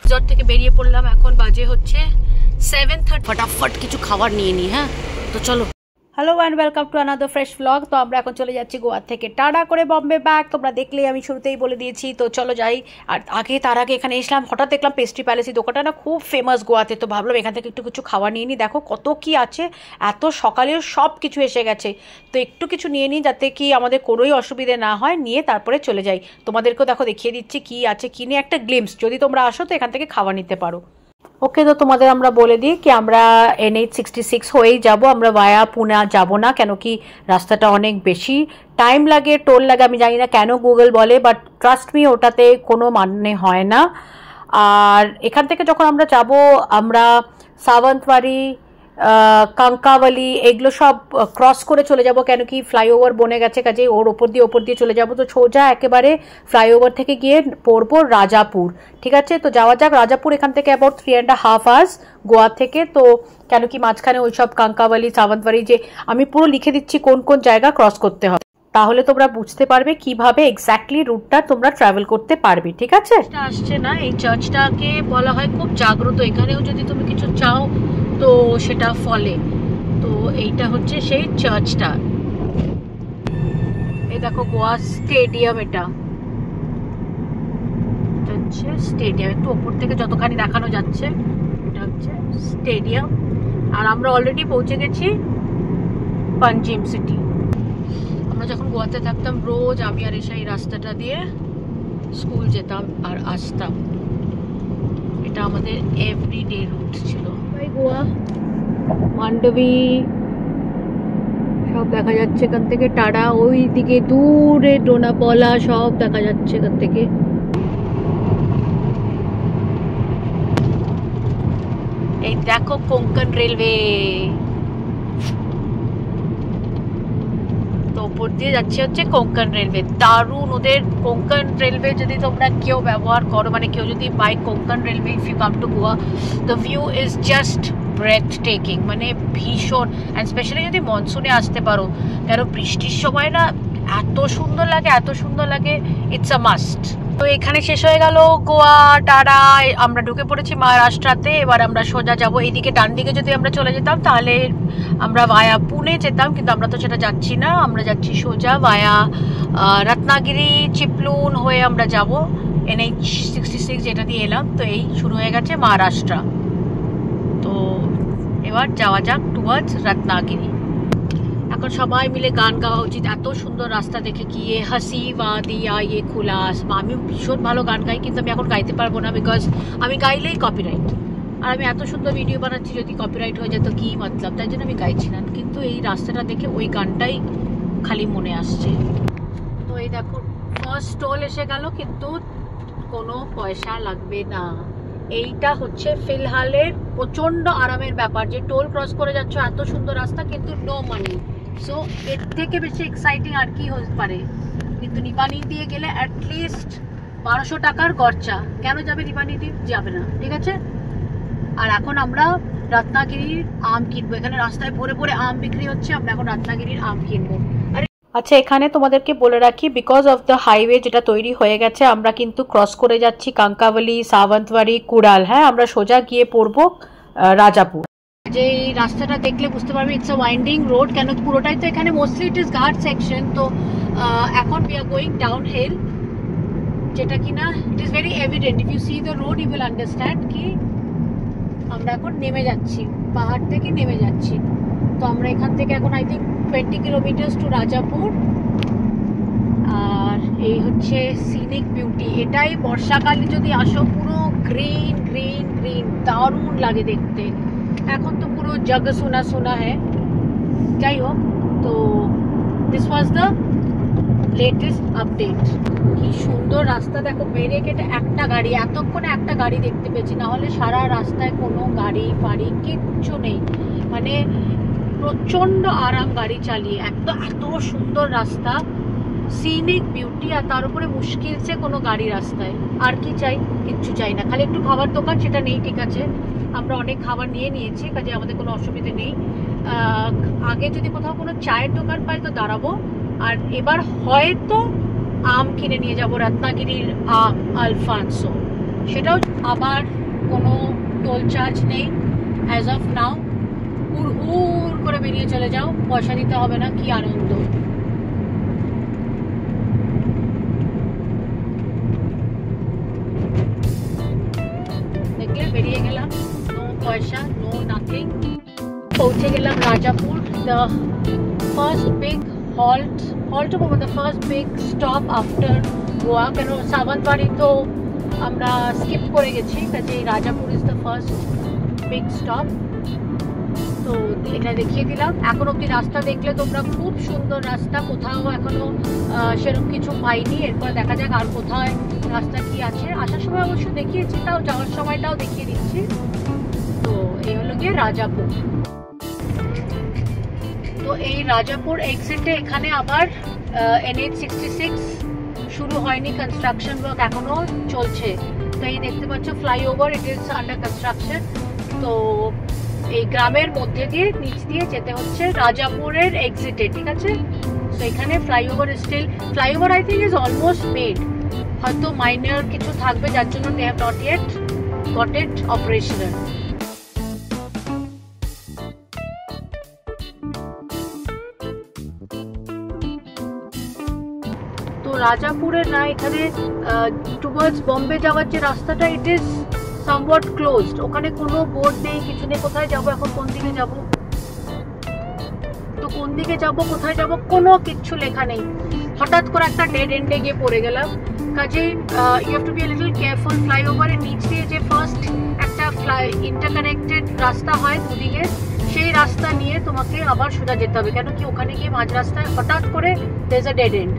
Resort থেকে বেরিয়ে পড়লাম, এখন বাজে হচ্ছে 7:30। ফটাফট কিছু খাবার নিয়ে নিই। হ্যাঁ, তো চলো। Hello and welcome to another fresh blog. তো আমরা এখন চলে যাচ্ছি গোয়া থেকে টাটা করে বম্বে ব্যাক। তোমরা দেখলেই, আমি শুরুতেই বলে দিয়েছি। তো চলো যাই। আর তার আগে এখানে এসলাম, হঠাৎ দেখলাম পেস্ট্রি প্যালেস, দোকানটা না খুব ফেমাস গোয়াতে। তো ভাবলাম এখান থেকে একটু কিছু খাওয়া নিয়ে নিই। দেখো কত কি আছে, এত সকালেও সব কিছু এসে গেছে। তো একটু কিছু নিয়ে নিই যাতে কি আমাদের কোনোই অসুবিধে না হয়, নিয়ে তারপরে চলে যাই। তোমাদেরকেও দেখো দেখিয়ে দিচ্ছি কি আছে কি নিয়ে, একটা গ্লিমস। যদি তোমরা আসো তো এখান থেকে খাওয়া নিতে পারো। ওকে, তো তোমাদের আমরা বলে দিই কি আমরা NH66 হয়েই যাব, আমরা ভায়া পুনে যাব না, কেন কি রাস্তাটা অনেক বেশি টাইম লাগে, টোল লাগে। আমি জানি না কেন গুগল বলে, বাট ট্রাস্ট মি, ওটাতে কোনো মানে হয় না। আর এখান থেকে যখন আমরা যাব, আমরা সাওয়ন্তওয়াড়ি, কাঙ্কাওয়ালি এগুলো সব ক্রস করে চলে যাব, কেন কি ফ্লাইওভার বনে গেছে, কাজে ওর ওপর দিয়ে চলে যাব। তো সোজা একেবারে ফ্লাইওভার থেকে গিয়ে পড়বো রাজাপুর। ঠিক আছে, তো যাওয়া যাক রাজাপুর। এখান থেকে অ্যাবাউট 3.5 আওয়ার্স গোয়া থেকে। তো কেন কি মাঝখানে ওই সব কাঙ্কাওয়ালি, সাওয়ন্তওয়াড়ি, যে আমি পুরো লিখে দিচ্ছি কোন কোন জায়গা ক্রস করতে হবে, তাহলে তোমরা বুঝতে পারবে কিভাবে এক্স্যাক্টলি রুটটা তোমরা ট্রাভেল করতে পারবে। ঠিক আছে, আসছে না, এই চার্চটাকে বলা হয় খুব জাগ্রত। এখানেও যদি তুমি কিছু চাও তো সেটা ফলে। তো এইটা হচ্ছে সেই চার্চটা। এই দেখো গোয়া স্টেডিয়াম, এটা হচ্ছে স্টেডিয়াম। একটু ওপর থেকে যতখানি দেখানো যাচ্ছে, এটা হচ্ছে স্টেডিয়াম। আর আমরা অলরেডি পৌঁছে গেছি পাঞ্জিম সিটি। আমরা যখন গোয়াতে থাকতাম, রোজ আমি আর এসে এই রাস্তাটা দিয়ে স্কুল যেতাম আর আসতাম। এটা আমাদের এভরিডে রুট ছিল। ভাই গোয়া, মান্ডবী সব দেখা যাচ্ছে এখান থেকে। টাটা ওই দিকে দূরে ডোনাপলা সব দেখা যাচ্ছে এখান থেকে। এই দেখো কোঙ্কন রেলওয়ে, তো ওপর দিয়ে যাচ্ছে হচ্ছে কোঙ্কন রেলওয়ে। দারুণ ওদের কোঙ্কন রেলওয়ে। যদি তোমরা কেউ ব্যবহার করো, মানে কেউ যদি by Konkan railway, if you come to Goa, the view is just breathtaking, মানে ভীষণ। অ্যান্ড স্পেশালি যদি মনসুনে আসতে পারো, কেন বৃষ্টির সময় না এত সুন্দর লাগে, এত সুন্দর লাগে, ইটস আ মাস্ট। তো এখানে শেষ হয়ে গেল গোয়া টাটা। আমরা ঢুকে পড়েছি মহারাষ্ট্রাতে। এবার আমরা সোজা যাব এইদিকে। ডান দিকে যদি আমরা চলে যেতাম তাহলে আমরা ভায়া পুনে যেতাম, কিন্তু আমরা তো সেটা যাচ্ছি না। আমরা যাচ্ছি সোজা ভায়া রত্নাগিরি, চিপলুন হয়ে আমরা যাব NH66, যেটা দিয়ে এলাম। তো এই শুরু হয়ে গেছে মহারাষ্ট্র। তো এবার যাওয়া যাক টুয়ার্ডস রত্নাগিরি। এখন সবাই মিলে গান গাওয়া উচিত, এত সুন্দর রাস্তা দেখে কি। এ হাসি ওয়াদিয়া ইয়ে খুলা আসমা। আমি ভীষণ ভালো গান গাই, কিন্তু আমি এখন গাইতে পারবো না, বিকজ আমি গাইলেই কপিরাইট। আর আমি এত সুন্দর ভিডিও বানাচ্ছি, যদি কপিরাইট হয়ে যেত কি মতলব, তাই জন্য আমি গাইছি না। কিন্তু এই রাস্তাটা দেখে ওই গানটাই খালি মনে আসছে। তো এই দেখো ফার্স্ট টোল এসে গেল, কিন্তু কোনো পয়সা লাগবে না। এইটা হচ্ছে ফিলহালের প্রচন্ড আরামের ব্যাপার, যে টোল ক্রস করে যাচ্ছ, এত সুন্দর রাস্তা, কিন্তু নো মানি। সো এর থেকে বেশি এক্সাইটিং আর কি হতে পারে। কিন্তু নিপানি দিয়ে গেলে অ্যাটলিস্ট 1200 টাকার খরচা। কেন যাবে নিপানি দিয়ে? যাবে না। ঠিক আছে। আর এখন আমরা রত্নাগিরির আম কিনবো। এখানে রাস্তায় ভরে ভরে আম বিক্রি হচ্ছে, আমরা এখন রত্নাগিরির আম কিনবো। আচ্ছা, এখানে তোমাদেরকে বলে রাখি, বিকজ অফ দ্য হাইওয়ে যেটা তৈরি হয়ে গেছে, আমরা কিন্তু ক্রস করে যাচ্ছি কাঙ্কাওয়ালি, সাওয়ন্তওয়াড়ি, কুড়াল। হ্যাঁ, আমরা সোজা গিয়ে পড়বো রাজাপুর। যে এই রাস্তাটা দেখলে বুঝতে পারবে ইটস আ ওয়াইন্ডিং রোড, কেন পুরোটাই তো এখানে mostly it is ghat section. তো এখন we are going downhill, যেটা কিনা it is very evident. If you see the road you will understand কি আমরা এখন নেমে যাচ্ছি, পাহাড় থেকে নেমে যাচ্ছি। তো আমরা এখান থেকে এখন I think 20 kilometres to Rajapur. আর এই হচ্ছে সিনিক বিউটি। এটাই বর্ষাকালে যদি আসো, পুরো গ্রিন গ্রিন গ্রিন, দারুণ লাগে দেখতে। এখন তো পুরো জগ সোনা সোনা হ্যাঁ। যাই হোক, তো this was the latest update. কি সুন্দর রাস্তা দেখো, বেরিয়ে কেটে একটা গাড়ি, এতক্ষণে একটা গাড়ি দেখতে পেয়েছি, না হলে সারা রাস্তায় কোনো গাড়ি ফাড়ি কিচ্ছু নেই। মানে প্রচন্ড আরাম গাড়ি চালিয়ে। এত সুন্দর রাস্তা, সিনিক বিউটি, আর তার উপরে মুশকিল সে কোনো গাড়ি রাস্তায়। আর কি চাই? কিচ্ছু চাই না। খালি একটু খাবার দোকান, সেটা নেই, ঠিক আছে, আমরা অনেক খাবার নিয়ে নিয়েছি, কাজে আমাদের কোনো অসুবিধে নেই। আগে যদি কোথাও কোনো চায়ের দোকান পাই তো দাঁড়াবো। আর এবার হয়তো আম কিনে নিয়ে যাবো, রত্নাগিরির আম আলফানসো। সেটাও আবার কোনো টোল চার্জ নেই অ্যাজ অফ নাও। হুড় করে বেরিয়ে চলে যাও, পয়সা দিতে হবে না। কি আনন্দ! দেখলে বেরিয়ে গেলাম, নো পয়সা, নো নাথিং। পৌঁছে গেলাম Rajapur, the first big halt the first big stop after Goa. কেন সাবন্তবাড়ি তো আমরা স্কিপ করে গেছি, কাজে Rajapur is the first big stop. তো এটা দেখিয়ে দিলাম। এখন অব্দি রাস্তা দেখলে তোমরা খুব সুন্দর রাস্তা, কোথাও এখনো সেরকম কিছু পাইনি। এরপর দেখা যাক আর কোথায় রাস্তা কি আছে। আসার সময় অবশ্য দেখিয়েছি, তাও যাওয়ার সময়টাও দেখিয়ে দিচ্ছি। তো এই হলো গিয়ে রাজাপুর। তো এই রাজাপুর এক্সিটে এখানে আবার NH-66 শুরু হয়নি, কনস্ট্রাকশন ওয়ার্ক এখনো চলছে। তো এই দেখতে পাচ্ছ flyover, it is under construction. তো এই গ্রামের মধ্যে দিয়ে নিচ দিয়ে যেতে হচ্ছে রাজাপুরের এক্সিটে, ঠিক আছে। তো এখানে flyover I think is almost made, হয়তো মাইনর কিছু থাকবে যার জন্য they have not yet got it operational. তো রাজাপুরের না এখানে টুয়ার্ডস বম্বে যাওয়ার যে রাস্তাটা, ইট ইজ সামওয়াট ক্লোজড। ওখানে কোনো বোর্ড নেই, কিছু নেই। কোথায় যাবো এখন, কোন দিকে যাব, তো কোন দিকে যাব, কোথায় যাব, কোনো কিচ্ছু লেখা নেই। হঠাৎ করে একটা ডেড এন্ডে গিয়ে পড়ে গেলাম। কাজেই you have to be a little careful. ফ্লাইওভারের নিচ দিয়ে যে ফার্স্ট একটা ইন্টারকানেক্টেড রাস্তা হয় দুদিকে, সেই রাস্তা নিয়ে তোমাকে আবার সোজা যেতে হবে। কেন কি ওখানে গিয়ে মাঝ রাস্তায় হঠাৎ করে there is a dead end.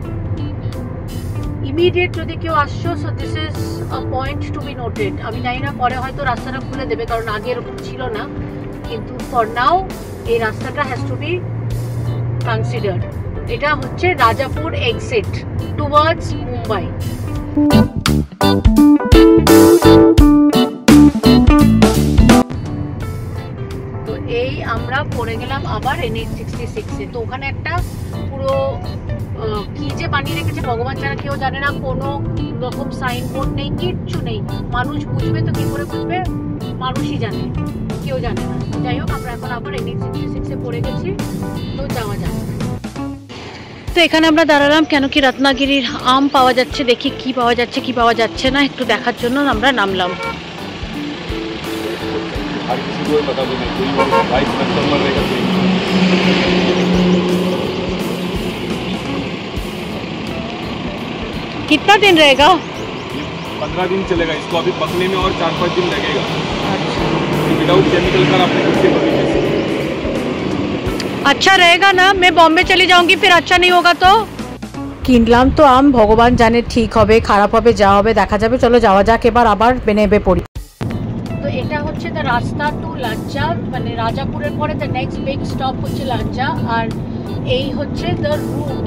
Immediate যদি কেউ আসছো, so this is a point to be noted. আমি জানি না পরে হয়তো রাস্তাটা খুলে দেবে, কারণ আগে এরকম ছিল না, কিন্তু ফর নাও এই রাস্তাটা হ্যাজ টু বি কনসিডার্ড। এটা হচ্ছে রাজাপুর এক্সিট টুয়ার্ডস মুম্বাই। তো এই আমরা পড়ে গেলাম আবার NH-66-এ। তো ওখানে একটা পুরো কি যে বানিয়ে রেখেছে ভগবান ছাড়া কেউ জানে না, কোনো রকম সাইনবোর্ড নেই, কিচ্ছু নেই। মানুষ বুঝবে তো কি করে বুঝবে, মানুষই জানে, কেউ জানে না। যাই হোক, আমরা এখন আবার NH-66-এ পড়ে গেছি, তো যাওয়া যাক। তো এখানে আমরা দাঁড়ালাম, কেন কি রত্নাগিরির আম পাওয়া যাচ্ছে, দেখি কি পাওয়া যাচ্ছে কি পাওয়া যাচ্ছে না, একটু দেখার জন্য আমরা নামলাম। कितना दिन रहेगा? 15 दिन चलेगा। इसको अभी पकने में और 4-5 दिन लगेगा। विदाउट केमिकल का आपने खुद से बनी। अच्छा रहेगा ना? मैं बॉम्बे चली जाऊंगी, फिर अच्छा नहीं होगा तो? কিনলাম তো আম, ভগবান জানে ঠিক হবে খারাপ হবে, যা হবে দেখা যাবে। চলো যাওয়া যাক এবার, আবার নেমে পড়ি। তো এটা হচ্ছে দ্য রাস্তা টু লাঞ্চা, মানে রাজাপুরের পরে দ্য নেক্সট বিগ স্টপ হচ্ছে লাঞ্চা। আর এই হচ্ছে দ্য রুট।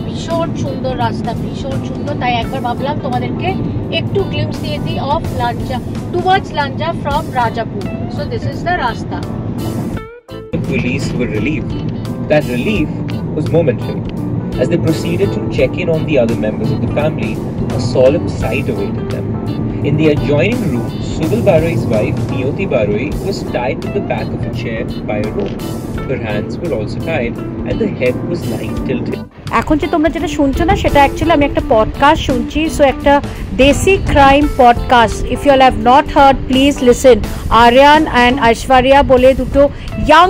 ভীষণ সুন্দর রাস্তা, ভীষণ সুন্দর। তাই একবার ভাবলাম তোমাদেরকে একটু গ্লিম্পস দিয়ে দিই of Lanja, towards Lanja from Rajapur. So this is the rasta. Police were relieved. That relief was momentary. As they proceeded to check in on the other members of the family, a solemn sight awaited them. In the adjoining room, Subal Baroi's wife, Niyoti Baroi, was tied to the back of a chair by a rope. Her hands were also tied and the head was lying tilted. এখন যে তোমরা যেটা শুনছো না, সেটা actually আমি একটা podcast শুনছি। সো একটা দেশি crime podcast, if you have not heard please listen. Aryan and Aishwarya বলে দুটো ইয়াং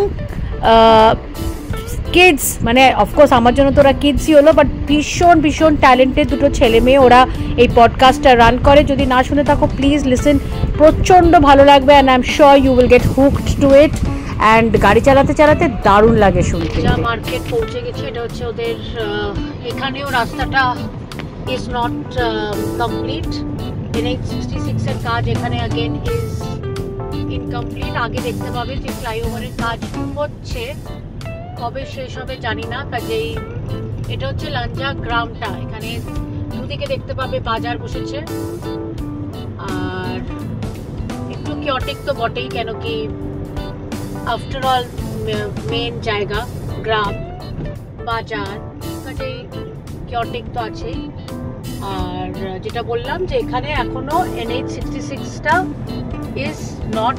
কিডস, মানে অফকোর্স আমার জন্য তো ওরা কিডসই হলো, বাট ভীষণ ভীষণ ট্যালেন্টেড দুটো ছেলে মেয়ে। ওরা এই পডকাস্টটা রান করে। যদি না শুনে থাকো প্লিজ লিসেন, প্রচণ্ড ভালো লাগবে। And I am sure you will get hooked to it. And গাড়ি চালাতে চালাতে দারুণ লাগে শুনতে। যা মার্কেট পৌঁছে গেছে, এটা হচ্ছে ওদের। এখানেও রাস্তাটা ইজ নট কমপ্লিট। NH-66-এর কাজ এখানে অ্যাগেন ইজ ইনকমপ্লিট। আগে দেখতে পাবে যে ফ্লাইওভারের কাজ হচ্ছে, কবে শেষ হবে জানি না। কাজেই এটা হচ্ছে লাঞ্জা গ্রামটা। এখানে দুদিকে দেখতে পাবে বাজার বসেছে। আর একটু কিওটিক তো বটেই, কেন কি আফটার অল মেন জায়গা, গ্রাম, বাজার, কাজেই কিওটিক তো আছেই। আর যেটা বললাম যে এখানে এখনো NH66টা ইজ নট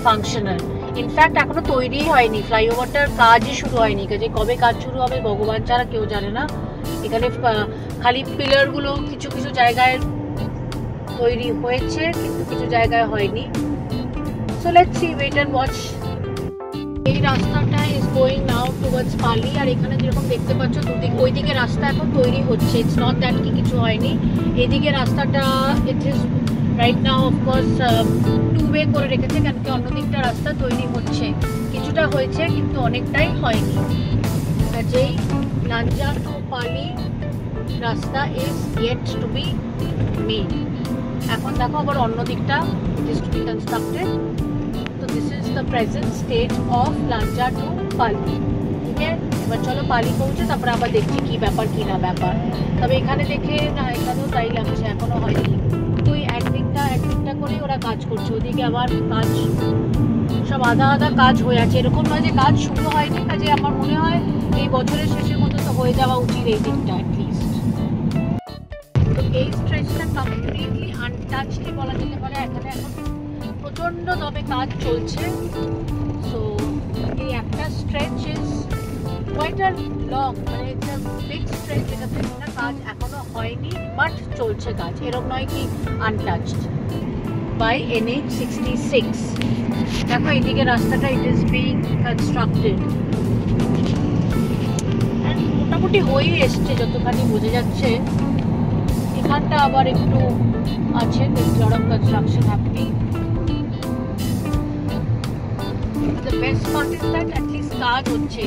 ফাংশনাল। ইনফ্যাক্ট এখনো তৈরিই হয়নি, ফ্লাইওভারটার কাজই শুরু হয়নি। যে কবে কাজ শুরু হবে ভগবান ছাড়া কেউ জানে না। এখানে খালি পিলারগুলো কিছু কিছু জায়গায় তৈরি হয়েছে, কিন্তু কিছু জায়গায় হয়নি। So let's see, wait and watch. এই রাস্তাটা ইজ গোয়িং নাও টুয়ার্ডস পালি। আর এখানে যেরকম দেখতে পাচ্ছ দুদিক, ওইদিকে রাস্তা এখন তৈরি হচ্ছে, ইটস নট দ্যাট কি কিছু হয়নি। এদিকে রাস্তাটা it is right now of course two way করে রেখেছে, কেন কি অন্য দিকটা রাস্তা তৈরি হচ্ছে। কিছুটা হয়েছে কিন্তু অনেকটাই হয়নি। কাজেই লাঞ্জা to Pali rasta is yet to be made. এখন দেখো আবার অন্য দিকটা it is to be constructed. তো this is the present state of Lanja to Pali. ঠিক আছে, এবার চলো পালি পৌঁছে তারপরে আবার দেখছি কি ব্যাপার কি না ব্যাপার। তবে এখানে দেখে না, এখানেও তাই লাগছে, এখনো হয়নি। ওই একদিকটা করেই ওরা কাজ করছে, ওদিকে আবার কাজ সব আধা আধা কাজ হয়ে আছে। এরকম নয় যে কাজ শুরু হয়নি। কাজে আমার মনে হয় এই বছরের শেষের মতো তো হয়ে যাওয়া উচিত এই দিকটা অ্যাটলিস্ট। তো এই স্ট্রেচটা কমপ্লিটলি আনটাচডই বলা যেতে পারে। এখানে এখন প্রচণ্ড দমে কাজ চলছে। সো এই একটা stretch is quite a long, মানে একটা বিগ স্ট্রেচ, যেটাতে কাজ এখনো হয়নি বাট চলছে কাজ। এরকম নয় কি আনটাচড বাই NH66। দেখো এইদিকে রাস্তাটা ইট ইজ বিং কনস্ট্রাক্টেড, মোটামুটি হয়েই এসছে যতখানি বোঝা যাচ্ছে। এখানটা আবার একটু আছে, lot of construction happening. The best part is that at least কাজ হচ্ছে।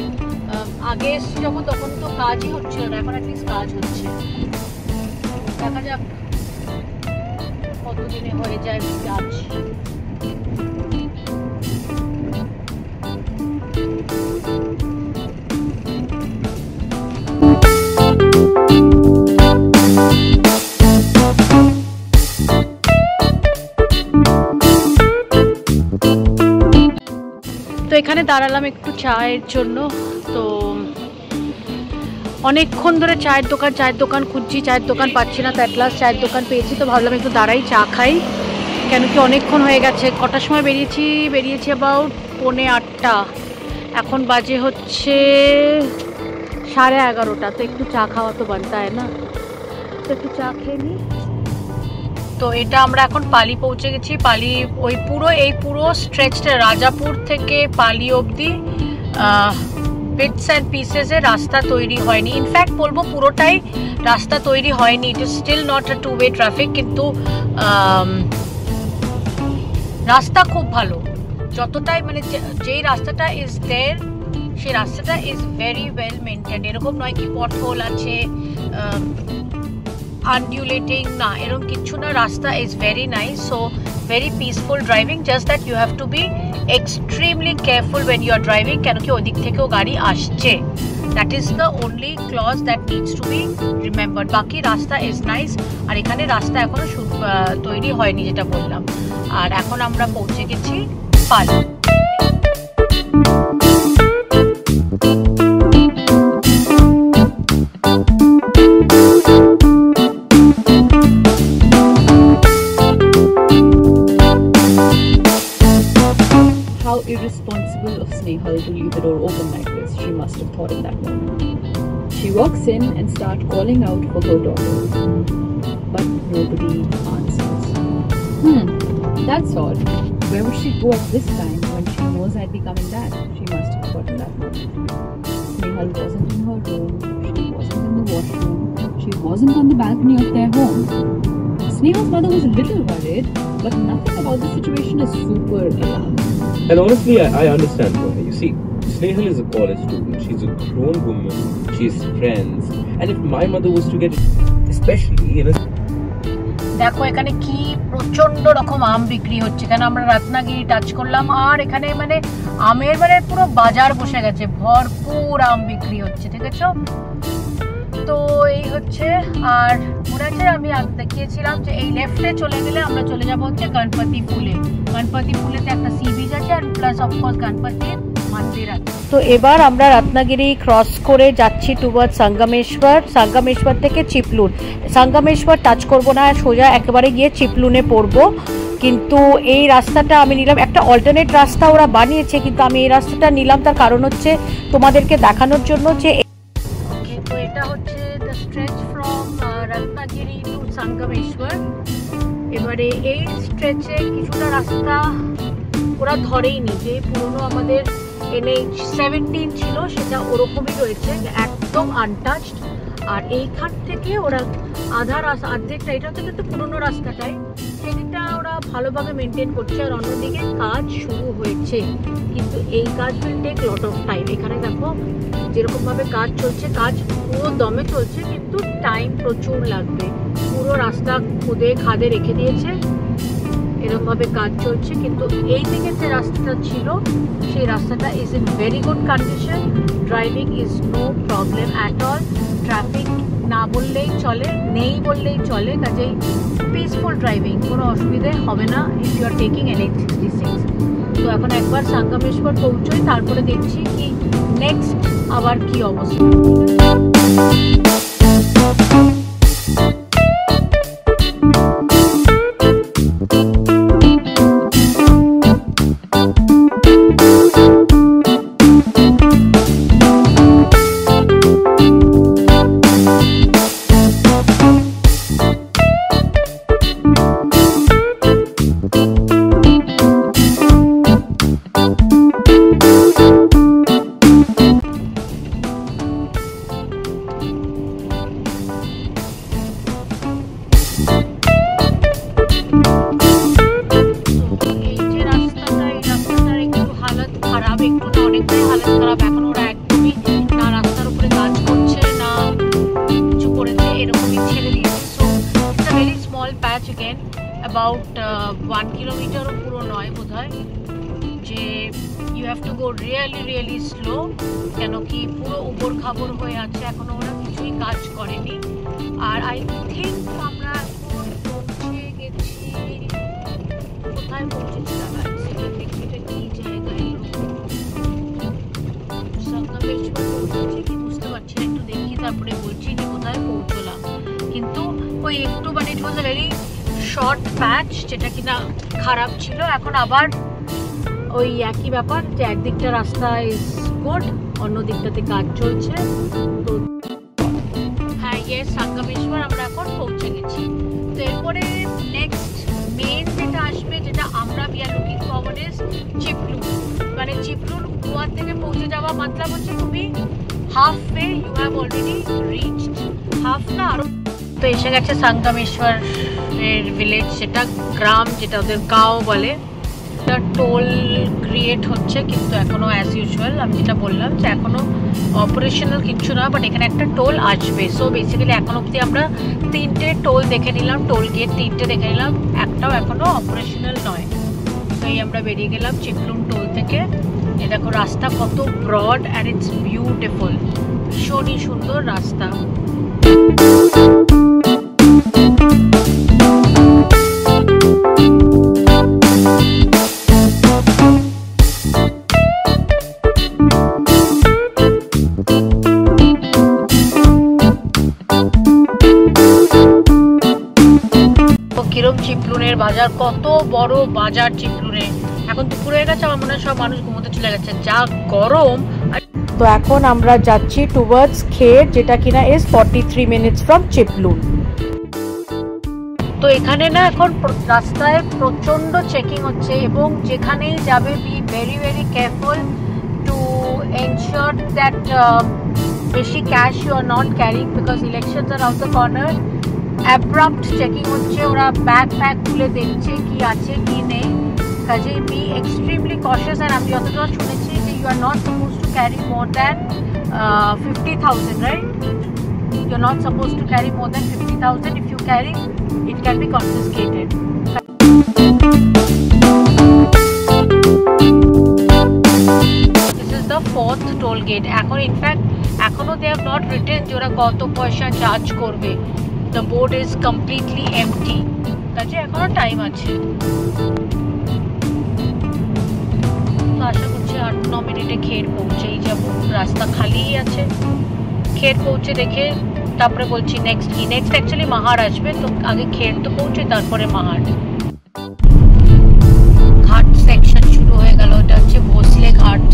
আগে এসছি যখন তখন তো কাজই হচ্ছিল না, এখন অ্যাটলিস্ট কাজ হচ্ছে। দেখা যাক কতদিনে হয়ে যায় কাজ। তো এখানে দাঁড়ালাম একটু চায়ের জন্য। তো অনেকক্ষণ ধরে চায়ের দোকান খুঁজছি, চায়ের দোকান পাচ্ছি না। তো অ্যাট লাস্ট চায়ের দোকান পেয়েছি। তো ভাবলাম একটু দাঁড়াই, চা খাই, কেন কি অনেকক্ষণ হয়ে গেছে। কটার সময় বেরিয়েছি অ্যাবাউট 8:45। এখন বাজে হচ্ছে 11:30। তো একটু চা খাওয়া তো বানতা হয় না, তো একটু চা খেয়ে নিই। তো এটা আমরা এখন পালি পৌঁছে গেছি। পালি ওই পুরো স্ট্রেচটা রাজাপুর থেকে পালি অবধি বিটস অ্যান্ড পিসেসে রাস্তা তৈরি হয়নি। ইনফ্যাক্ট বলবো পুরোটাই রাস্তা তৈরি হয়নি। It is still not a two way traffic, কিন্তু রাস্তা খুব ভালো। যতটাই মানে যেই রাস্তাটা ইজ দেয়ার, সেই রাস্তাটা ইজ ভেরি ওয়েল মেনটেন। এরকম নয় কি পথহোল আছে, undulating না, এরকম কিছু না। রাস্তা is very nice, so very peaceful driving. Just that you have to be extremely careful when you are driving, কেন কি ওদিক থেকেও গাড়ি আসছে। That is the only clause that needs to be remembered. বাকি রাস্তা ইজ নাইস। আর এখানে রাস্তা এখনো তৈরি হয়নি যেটা বললাম। আর এখন আমরা পৌঁছে গেছি পালি। Irresponsible of Snehal to leave the door open like this, she must have thought in that moment. She walks in and starts calling out for her daughter, but nobody answers. That's odd. Where would she go at this time when she knows I'd be coming back? She must have thought in that moment. Snehal wasn't in her room, she wasn't in the washroom, she wasn't on the balcony of their home. Snehal's mother was a little worried, but nothing about the situation is super alarming. And honestly, I understand why. You see, Snehal is a college student. She's a grown woman. She has friends. And if my mother was to get, especially in a... দেখো এখানে কি প্রচন্ড রকম আম বিক্রি হচ্ছে। কেন আমরা Ratnagiri touch করলাম, আর এখানে মানে আমের মানে পুরো বাজার বসে গেছে, ভরপুর আম বিক্রি হচ্ছে। ঠিক আছে, তো এই হচ্ছে। আর মনে আছে আমি দেখিয়েছিলাম যে এই লেফটে চলে গেলে আমরা চলে যাবো হচ্ছে গণপতি পুলে। গণপতি পুলেতে একটা সি বিচ আছে, আর প্লাস অফকোর্স গণপতির मंदिर तो এবার আমরা রত্নাগিরি ক্রস করে যাচ্ছি টুয়ার্ডস সঙ্গমেশ্বর সঙ্গমেশ্বর থেকে চিপলুন সঙ্গমেশ্বর টাচ করব না সোজা একেবারে গিয়ে চিপলুনে পড়ব কিন্তু এই রাস্তাটা আমি নিলাম একটা অল্টারনেট রাস্তা ওরা বানিয়েছে কিন্তু আমি এই রাস্তাটা নিলাম তার কারণ হচ্ছে তোমাদেরকে দেখানোর জন্য যে ওকে তো এটা হচ্ছে the stretch from Ratnagiri to Sangameshwar এবারে এই স্ট্রেচে কিছুটা রাস্তা ওরা ধরেইনি যে পুরনো আমাদের NH17 ছিল সেটা ওরকমই রয়েছে একদম আনটাচড আর এইখান থেকে ওরা আধা রাস্তা অর্ধেকটা এটা থেকে তো পুরনো রাস্তাটাই সেটা ওরা ভালোভাবে মেনটেন করছে আর অন্যদিকে কাজ শুরু হয়েছে কিন্তু এই কাজ will take lot of time এখানে দেখো যেরকমভাবে কাজ চলছে কাজ পুরো দমে চলছে কিন্তু টাইম প্রচুর লাগবে পুরো রাস্তা খুদে খাদে রেখে দিয়েছে এরকমভাবে কাজ চলছে কিন্তু এই দিকে যে রাস্তাটা ছিল সেই রাস্তাটা is in very good condition driving is no problem at all traffic না বললেই চলে নেই বললেই চলে কাজেই পিসফুল ড্রাইভিং কোনো অসুবিধে হবে না if you are taking NH66 তো এখন একবার সঙ্গমেশ্বর পৌঁছোই তারপরে দেখছি কি নেক্সট আবার কি অবস্থা about 1 kilometer পুরো নয় বোধহয় যে you have to go really slow কেন কি পুরো উপর খাবর হয়ে আছে এখনো ওরা কিছুই কাজ করেনি আর I think আমরা এখন পৌঁছে গেছি কোথায় পৌঁছেছিলাম এটা কি জায়গায় সঙ্গমেশ্বর পৌঁছেছি কি বুঝতে পারছি না একটু দেখি তারপরে বলছি যে কোথায় পৌঁছলাম কিন্তু ওই একটু মানে it was a very short patch যেটা কিনা খারাপ ছিল এখন আবার ওই একই ব্যাপার যে একদিকটা রাস্তা ইজ গুড অন্য দিকটাতে কাজ চলছে তো হ্যাঁ ইয়েস সঙ্গমেশ্বর আমরা এখন পৌঁছে গেছি তো এরপরে নেক্সট মেন যেটা আসবে যেটা আমরা we are looking forward is Chiplun মানে চিপলুন গোয়া থেকে পৌঁছে যাওয়া মতলব হচ্ছে তুমি half way you have already reached half না আরো তো এসে গেছে সঙ্গমেশ্বর এর ভিলেজ সেটা গ্রাম যেটা ওদের গাঁও বলে একটা টোল ক্রিয়েট হচ্ছে কিন্তু এখনো অ্যাজ ইউজুয়াল আমি যেটা বললাম যে এখনো অপারেশনাল কিছু না বাট এখানে একটা টোল আসবে সো বেসিক্যালি এখন অবধি আমরা 3টে টোল দেখে নিলাম টোল গেট 3টে দেখে নিলাম একটাও এখনো অপারেশনাল নয় তো এই আমরা বেরিয়ে গেলাম চিপলুন টোল থেকে এই দেখো রাস্তা কত ব্রড অ্যান্ড ইটস বিউটিফুল ভীষণই সুন্দর রাস্তা কিরম চিপলুনের বাজার কত বড় বাজার চিপলুনে এখন দুপুর হয়ে গেছে আমার মনে হয় সব মানুষ ঘুমোতে চলে গেছে যা গরম তো এখন আমরা যাচ্ছি টুয়ার্ডস খের যেটা কিনা ইজ 43 মিনিটস ফ্রম চিপলুন তো এখানে না এখন রাস্তায় প্রচন্ড চেকিং হচ্ছে এবং যেখানেই যাবে be very very careful to ensure that বেশি cash you are not carrying because elections are out the corner abrupt checking হচ্ছে ওরা ব্যাগ খুলে দেখছে কি আছে কি নেই কাজেই বি এক্সট্রিমলি কশিয়াস আর আমি যতটা শুনেছি যে you are not suppose to carry more than 50,000 right you are not suppose to carry more than 50,000 if you carry it can be confiscated this is the 4th toll gate এখন in fact এখনো they have not written যে ওরা কত পয়সা charge করবে the board is completely empty কাজে এখনো time আছে তো আশা করছি 8-9 মিনিটে খের পৌঁছেই যাব, রাস্তা খালিই আছে। খের পৌঁছে দেখে তারপরে বলছি নেক্সট কি। নেক্সট অ্যাকচুয়ালি মাহাড় আসবে, তো আগে খের তো পৌঁছে তারপরে মাহাড়। ঘাট সেকশন শুরু হয়ে গেল, এটা হচ্ছে ভোসলে ঘাট।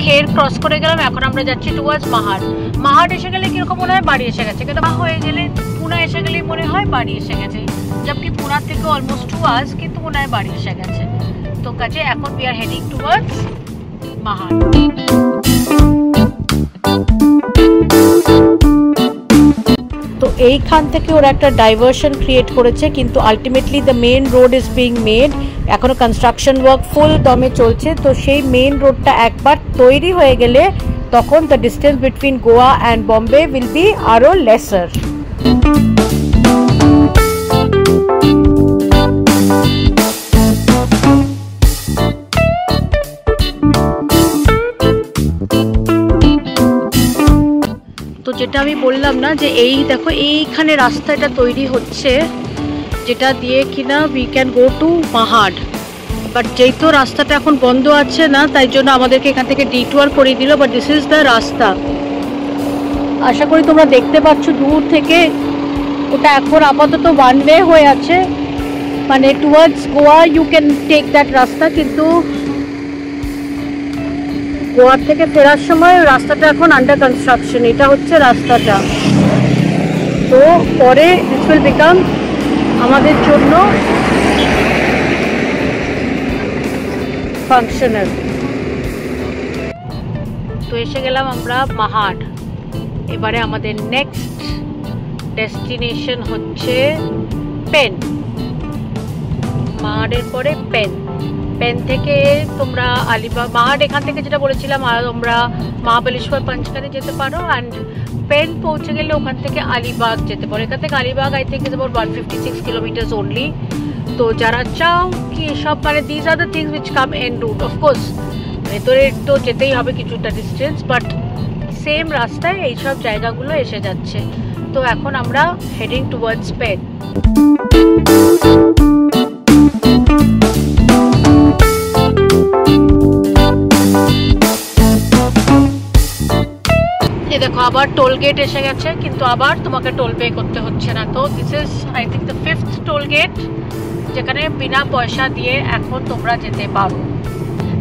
খের ক্রস করে গেলাম, এখন আমরা যাচ্ছি টুয়ার্ডস মাহাড়। মাহাড় এসে গেলে কিরকম মনে হয় বাড়ি এসে গেছে, কিন্তু হয়ে গেলে পুনা এসে গেলেই মনে হয় বাড়ি এসে গেছে, জবকি পুনা থেকে অলমোস্ট 2 আওয়ার্স, কিন্তু মনে হয় বাড়ি এসে গেছে। তো কাজে এখন we are heading towards Mahad. তো এইখান থেকে ওরা একটা ডাইভারশন ক্রিয়েট করেছে, কিন্তু ultimately the main road is being made. এখনো কনস্ট্রাকশন ওয়ার্ক ফুল দমে চলছে। তো সেই মেন রোডটা একবার তৈরি হয়ে গেলে তখন the distance between Goa and Bombay will be আরও লেসার। তো যেটা আমি বললাম না যে এই দেখো এইখানে রাস্তাটা তৈরি হচ্ছে, যেটা দিয়ে কিনা we can go to Mahad. But যেই তো রাস্তাটা এখন বন্ধ আছে না, তাই জন্য আমাদেরকে এখান থেকে ডিটুয়ার করে দিল। বাট দিস ইজ দ্য রাস্তা। আশা করি তোমরা দেখতে পাচ্ছ দূর থেকে, ওটা এখন আপাতত ওয়ান ওয়ে হয়ে আছে, মানে towards Goa you can take that রাস্তা, কিন্তু গোয়া থেকে ফেরার সময় রাস্তাটা এখন আন্ডার কনস্ট্রাকশন। এটা হচ্ছে রাস্তাটা। তো পরে দিস উইল বিকাম আমাদের জন্য ফাংশনাল। তো এসে গেলাম আমরা মাহাড়। এবারে আমাদের নেক্সট ডেস্টিনেশন হচ্ছে পেন। মাহাড়ের পরে পেন। পেন থেকে তোমরা আলিবাগ, মাহাড় এখান থেকে যেটা বলেছিলাম তোমরা মহাবালেশ্বর পঞ্চকানে যেতে পারো, অ্যান্ড পেন পৌঁছে গেলে ওখান থেকে আলিবাগ যেতে পারো। এখান থেকে Alibag I think is about 156 kilometres only. তো যারা চাও কি সব মানে this are the things which come en route, of course ভেতরে তো যেতেই হবে কিছুটা ডিস্টেন্স, বাট সেম রাস্তায় এইসব জায়গাগুলো এসে যাচ্ছে। তো এখন আমরা হেডিং টুয়ার্ডস পেন। দেখো আবার টোল গেট এসে গেছে, কিন্তু আবার তোমাকে টোল পে করতে হচ্ছে না। তো this is I think the 5th toll gate, যেখানে বিনা পয়সা দিয়ে এখন তোমরা যেতে পারো।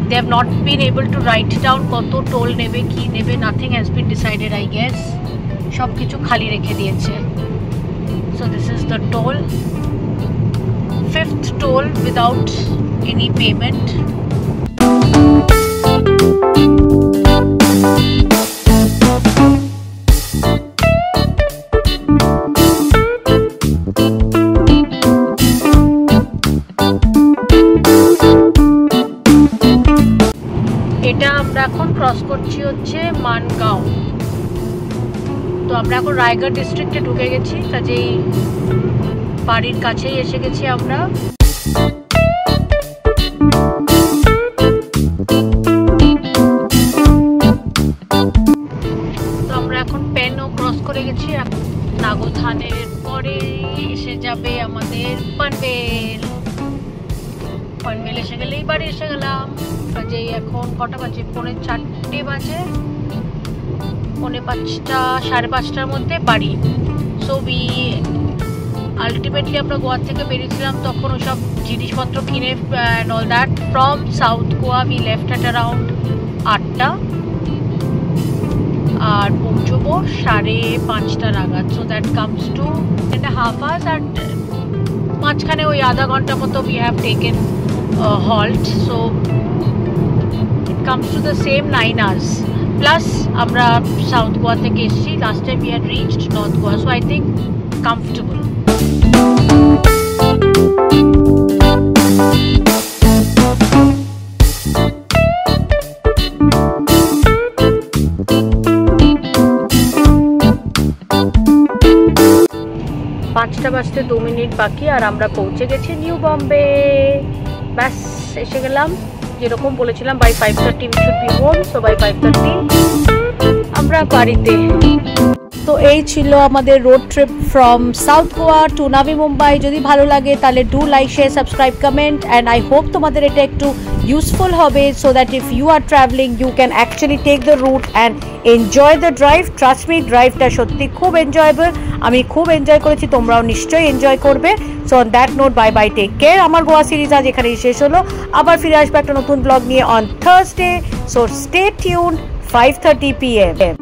They have not been able to write down কত টোল নেবে কি নেবে, nothing has been decided I guess, সব কিছু খালি রেখে দিয়েছে। So this is the toll, 5th toll without any payment. এটা আমরা এখন ক্রস করছি হচ্ছে মানগাঁও। তো আমরা এখন রায়গড় ডিস্ট্রিক্টে ঢুকে গেছি, কাজেই বাড়ির কাছেই এসে গেছি আমরা। তো আমরা এখন পেনও ক্রস করে গেছি। নাগোথানের পরে এসে যাবে আমাদের পানভেল। পানভেল এসে গেলেই বাড়ি এসে গেলাম। কাজেই এখন কটা বাজে, 4:45 বাজে, 4:45 5:30টার মধ্যে বাড়ি। সো আলটিমেটলি আমরা গোয়া থেকে বেরিয়েছিলাম তখন ওসব জিনিসপত্র কিনে and all that from South Goa we left at around 8টা, আর পৌঁছবো 5:30 নাগাদ। So that comes to 1.5 hours, আর মাঝখানে ওই আধা ঘন্টা মতো we have taken halt, so it comes to the same 9 hours plus আমরা সাউথ গোয়া থেকে এসেছি, last time we had reached north Goa, so I think comfortable. পাঁচটা বাজতে 2 মিনিট বাকি, আর আমরা পৌঁছে গেছি নিউ বম্বে। ব্যাস এসে গেলাম, যেরকম বলেছিলাম by 5:30 we should be home, so by 5:30 আমরা বাড়িতে। তো তো এই ছিল আমাদের road trip from South Goa to Navi Mumbai. যদি ভালো লাগে তাহলে do like share subscribe comment and I hope তোমাদের এটা একটু ইউজফুল হবে, so that if you are travelling you can actually take the route and enjoy the drive. Trust me, ড্রাইভটা সত্যি খুব এনজয়েবল, আমি খুব এনজয় করেছি, তোমরাও নিশ্চয়ই এনজয় করবে। So on that note bye bye, take care. আমার গোয়া সিরিজ আজ এখানেই শেষ হলো, আবার ফিরে আসবে একটা নতুন ব্লগ নিয়ে on Thursday. So stay tuned, 5:30 PM